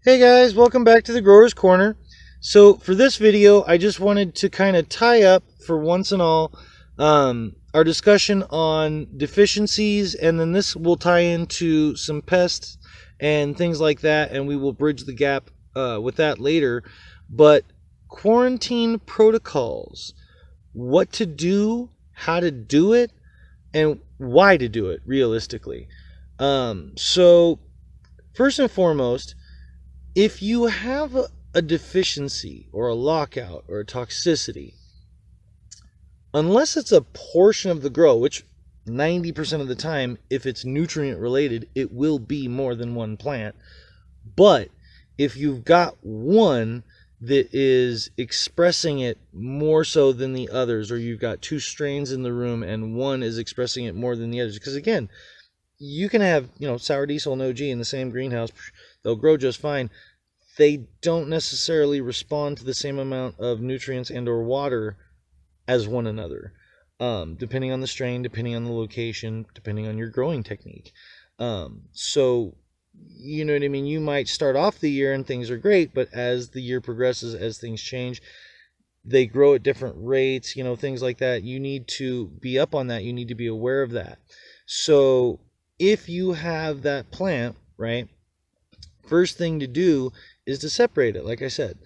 Hey guys, welcome back to the Growers Corner. So for this video, I just wanted to kind of tie up for once and all our discussion on deficiencies, and then this will tie into some pests and things like that, and we will bridge the gap with that later. But quarantine protocols, what to do, how to do it, and why to do it realistically. So first and foremost, if you have a deficiency or a lockout or a toxicity, unless it's a portion of the grow, which 90% of the time, if it's nutrient related, it will be more than one plant. But if you've got one that is expressing it more so than the others, or you've got two strains in the room and one is expressing it more than the others, because again, you can have, sour diesel and OG in the same greenhouse. They'll grow just fine. They don't necessarily respond to the same amount of nutrients and or water as one another, depending on the strain, depending on the location, depending on your growing technique. So, you know what I mean? You might start off the year and things are great, but as the year progresses, as things change, they grow at different rates, things like that. You need to be up on that. You need to be aware of that. So if you have that plant, right, first thing to do is to separate it, like I said.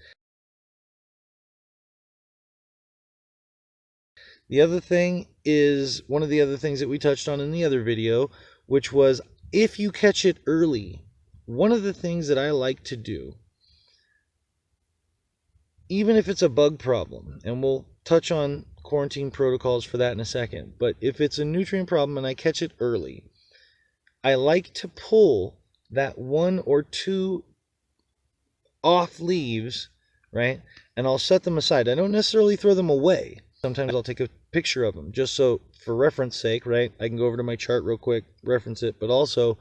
The other thing is one of the other things that we touched on in the other video, which was if you catch it early, one of the things that I like to do, even if it's a bug problem, and we'll touch on quarantine protocols for that in a second, but if it's a nutrient problem and I catch it early, I like to pull that one or two off leaves, right? And I'll set them aside. I don't necessarily throw them away. Sometimes I'll take a picture of them just so for reference sake, right? I can go over to my chart real quick, reference it, but also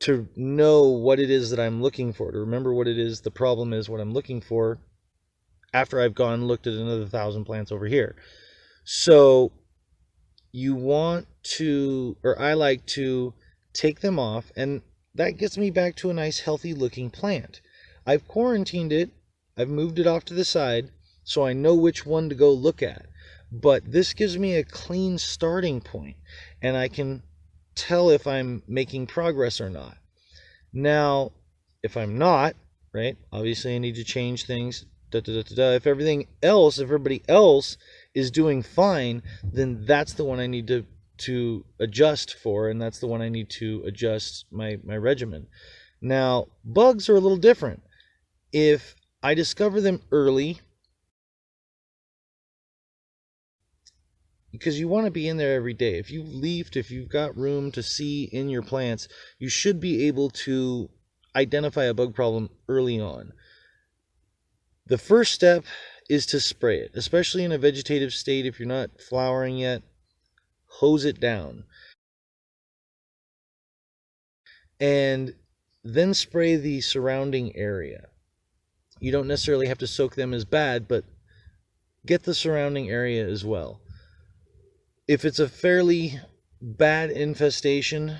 to know what it is that I'm looking for, to remember what it is the problem is, what I'm looking for after I've gone and looked at another 1,000 plants over here. So you want to, or I like to take them off, and that gets me back to a nice healthy looking plant. I've quarantined it, I've moved it off to the side so I know which one to go look at, but this gives me a clean starting point and I can tell if I'm making progress or not. Now if I'm not, right, obviously I need to change things. If everybody else is doing fine, then that's the one I need to adjust for, and that's the one I need to adjust my regimen. Now bugs are a little different. If I discover them early, because you want to be in there every day. If you've leafed, if you've got room to see in your plants, you should be able to identify a bug problem early on. The first step is to spray it, especially in a vegetative state. If you're not flowering yet, hose it down. And then spray the surrounding area. You don't necessarily have to soak them as bad, but get the surrounding area as well. If it's a fairly bad infestation,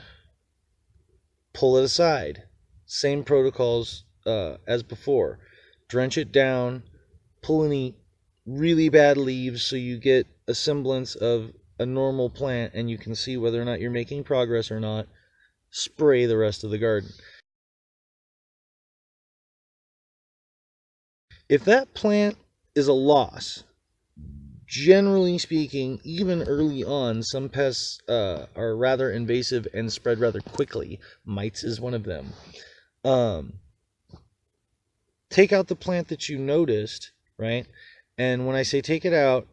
pull it aside. Same protocols as before. Drench it down, pull any really bad leaves so you get a semblance of a normal plant and you can see whether or not you're making progress or not. Spray the rest of the garden. If that plant is a loss, generally speaking, even early on, some pests are rather invasive and spread rather quickly. Mites is one of them. Take out the plant that you noticed, right? And when I say take it out,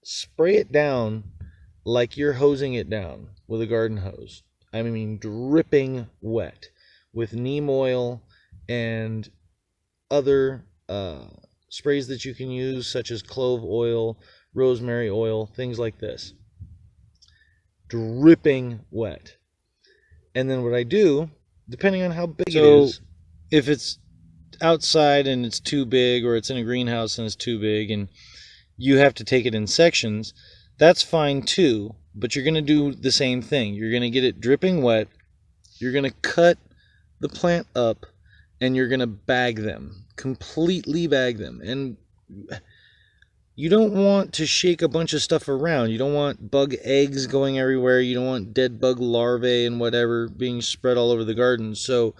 spray it down like you're hosing it down with a garden hose. I mean dripping wet with neem oil and other sprays that you can use, such as clove oil, rosemary oil, things like this. Dripping wet. And then what I do, depending on how big it is, if it's outside and it's too big, or it's in a greenhouse and it's too big and you have to take it in sections, that's fine too, but you're going to do the same thing. You're going to get it dripping wet, you're going to cut the plant up and you're going to bag them, completely bag them. And you don't want to shake a bunch of stuff around. You don't want bug eggs going everywhere. You don't want dead bug larvae and whatever being spread all over the garden. So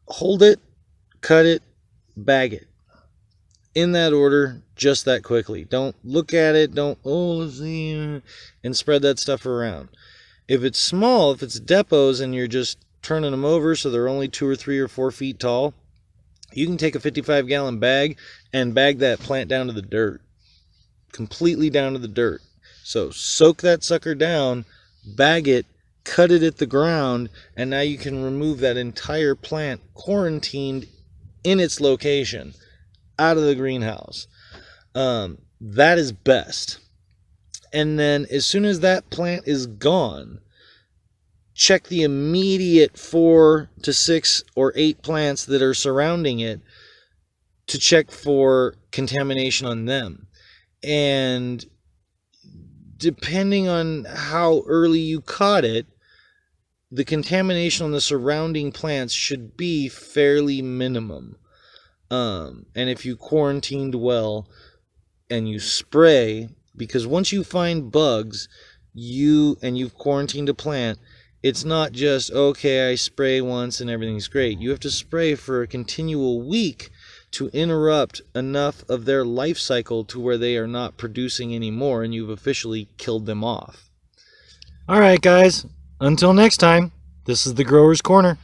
hold it, cut it, bag it. In that order, just that quickly. Don't look at it, let's see, and spread that stuff around. If it's small, if it's depots and you're just turning them over so they're only 2 or 3 or 4 feet tall, you can take a 55-gallon bag and bag that plant down to the dirt. Completely down to the dirt. So soak that sucker down, bag it, cut it at the ground, and now you can remove that entire plant quarantined in its location out of the greenhouse. That is best. And then as soon as that plant is gone, check the immediate 4 to 6 or 8 plants that are surrounding it to check for contamination on them. And depending on how early you caught it, the contamination on the surrounding plants should be fairly minimum. And if you quarantined well and you spray, because once you find bugs, you've quarantined a plant, it's not just, okay, I spray once and everything's great. You have to spray for a continual week to interrupt enough of their life cycle to where they are not producing anymore and you've officially killed them off. All right, guys. Until next time, this is the Grower's Corner.